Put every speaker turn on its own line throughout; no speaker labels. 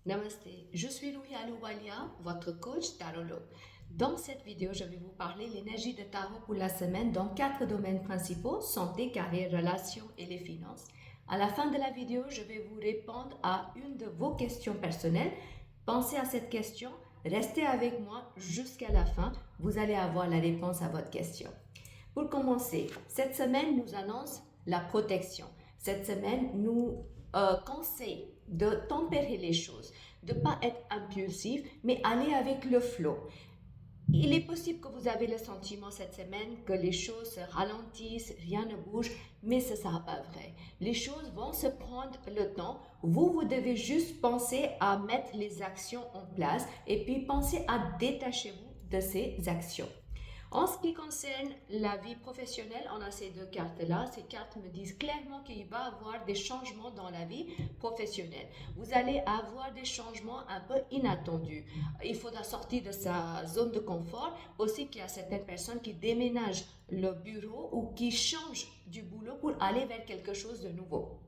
Namaste, je suis Louis Alouwalia, votre coach tarologue. Dans cette vidéo, je vais vous parler de l'énergie de tarot pour la semaine dans 4 domaines principaux, santé, carrière, relations et les finances. À la fin de la vidéo, je vais vous répondre à une de vos questions personnelles. Pensez à cette question, restez avec moi jusqu'à la fin, vous allez avoir la réponse à votre question. Pour commencer, cette semaine nous annonce la protection. Cette semaine nous conseille de tempérer les choses, de ne pas être impulsif, mais aller avec le flow. Il est possible que vous avez le sentiment cette semaine que les choses se ralentissent, rien ne bouge, mais ce ne sera pas vrai. Les choses vont se prendre le temps. Vous devez juste penser à mettre les actions en place et puis penser à détacher vous de ces actions. En ce qui concerne la vie professionnelle, on a ces 2 cartes-là. Ces cartes me disent clairement qu'il va y avoir des changements dans la vie professionnelle. Vous allez avoir des changements un peu inattendus. Il faudra sortir de sa zone de confort. Aussi qu'il y a certaines personnes qui déménagent le bureau ou qui changent du boulot pour aller vers quelque chose de nouveau.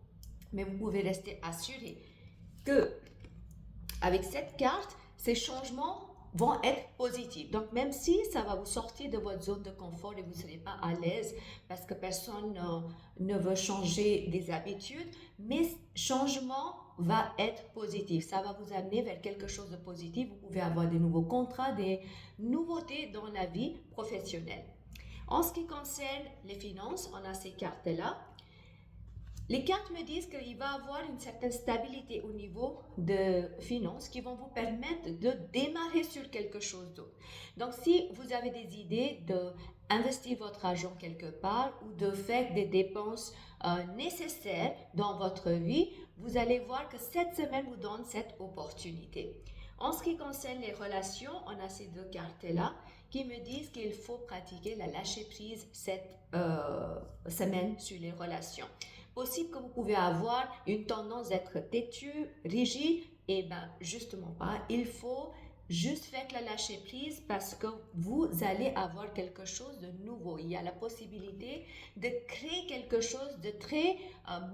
Mais vous pouvez rester assuré que avec cette carte, ces changements vont être positifs. Donc, même si ça va vous sortir de votre zone de confort et vous ne serez pas à l'aise parce que personne ne veut changer des habitudes, mais changement va être positif. Ça va vous amener vers quelque chose de positif. Vous pouvez avoir des nouveaux contrats, des nouveautés dans la vie professionnelle. En ce qui concerne les finances, on a ces cartes-là. Les cartes me disent qu'il va y avoir une certaine stabilité au niveau de finances qui vont vous permettre de démarrer sur quelque chose d'autre. Donc, si vous avez des idées d'investir votre argent quelque part ou de faire des dépenses nécessaires dans votre vie, vous allez voir que cette semaine vous donne cette opportunité. En ce qui concerne les relations, on a ces 2 cartes-là qui me disent qu'il faut pratiquer la lâcher-prise cette semaine sur les relations. Possible que vous pouvez avoir une tendance d'être têtu, rigide, et bien justement pas. Il faut juste faire la lâcher prise parce que vous allez avoir quelque chose de nouveau. Il y a la possibilité de créer quelque chose de très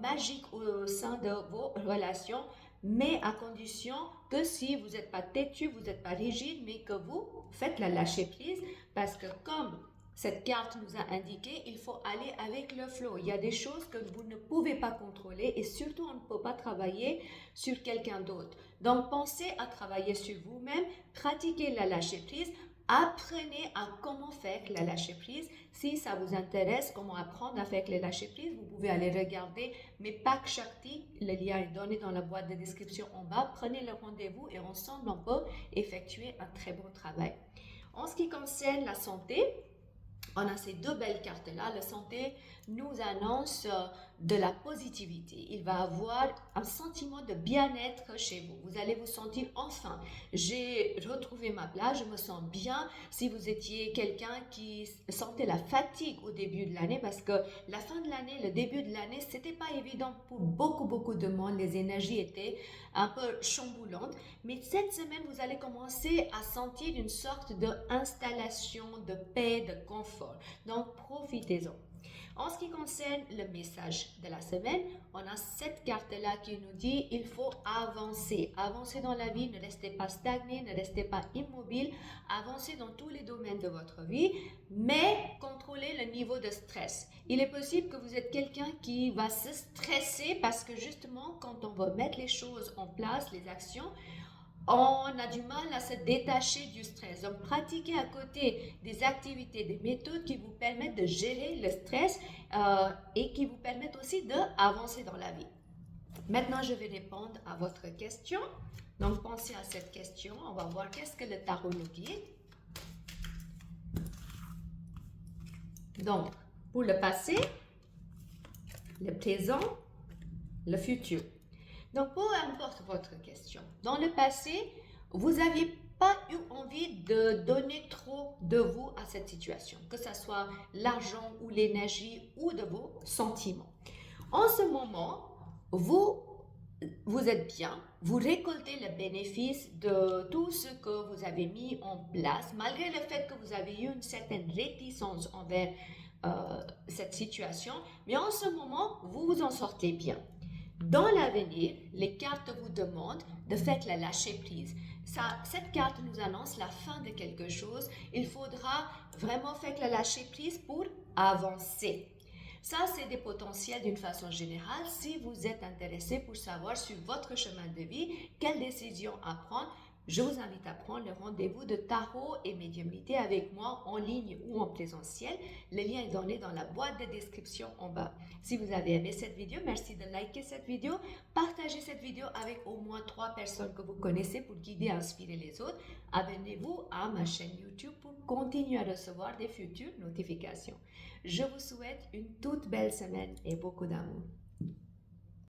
magique au sein de vos relations, mais à condition que si vous n'êtes pas têtu, vous n'êtes pas rigide, mais que vous faites la lâcher prise parce que comme cette carte nous a indiqué, il faut aller avec le flow. Il y a des choses que vous ne pouvez pas contrôler et surtout on ne peut pas travailler sur quelqu'un d'autre. Donc pensez à travailler sur vous-même, pratiquez la lâcher prise, apprenez à comment faire la lâcher prise. Si ça vous intéresse, comment apprendre à faire la lâcher prise, vous pouvez aller regarder mes packs Shakti. Le lien est donné dans la boîte de description en bas. Prenez le rendez-vous et ensemble on peut effectuer un très bon travail. En ce qui concerne la santé, on a ces 2 belles cartes-là. La santé nous annonce de la positivité. Il va avoir un sentiment de bien-être chez vous. Vous allez vous sentir enfin, j'ai retrouvé ma place, je me sens bien. Si vous étiez quelqu'un qui sentait la fatigue au début de l'année, parce que la fin de l'année, le début de l'année, c'était pas évident pour beaucoup de monde. Les énergies étaient un peu chamboulantes. Mais cette semaine, vous allez commencer à sentir une sorte d'installation, de paix, de confort. Donc, profitez-en. En ce qui concerne le message de la semaine, on a cette carte-là qui nous dit il faut avancer. Avancer dans la vie, ne restez pas stagné, ne restez pas immobile. Avancez dans tous les domaines de votre vie, mais contrôlez le niveau de stress. Il est possible que vous êtes quelqu'un qui va se stresser parce que justement, quand on va mettre les choses en place, les actions, on a du mal à se détacher du stress. Donc, pratiquez à côté des activités, des méthodes qui vous permettent de gérer le stress et qui vous permettent aussi d'avancer dans la vie. Maintenant, je vais répondre à votre question. Donc, pensez à cette question. On va voir qu'est-ce que le tarot nous guide. Donc, pour le passé, le présent, le futur. Donc, peu importe votre question, dans le passé, vous n'aviez pas eu envie de donner trop de vous à cette situation, que ce soit l'argent ou l'énergie ou de vos sentiments. En ce moment, vous êtes bien, vous récoltez le bénéfice de tout ce que vous avez mis en place, malgré le fait que vous avez eu une certaine réticence envers cette situation, mais en ce moment, vous vous en sortez bien. Dans l'avenir, les cartes vous demandent de faire le lâcher prise. Cette carte nous annonce la fin de quelque chose. Il faudra vraiment faire le lâcher prise pour avancer. Ça, c'est des potentiels d'une façon générale. Si vous êtes intéressé pour savoir sur votre chemin de vie, quelle décision à prendre, je vous invite à prendre le rendez-vous de tarot et médiumnité avec moi en ligne ou en présentiel. Le lien est donné dans la boîte de description en bas. Si vous avez aimé cette vidéo, merci de liker cette vidéo. Partagez cette vidéo avec au moins 3 personnes que vous connaissez pour guider et inspirer les autres. Abonnez-vous à ma chaîne YouTube pour continuer à recevoir des futures notifications. Je vous souhaite une toute belle semaine et beaucoup d'amour.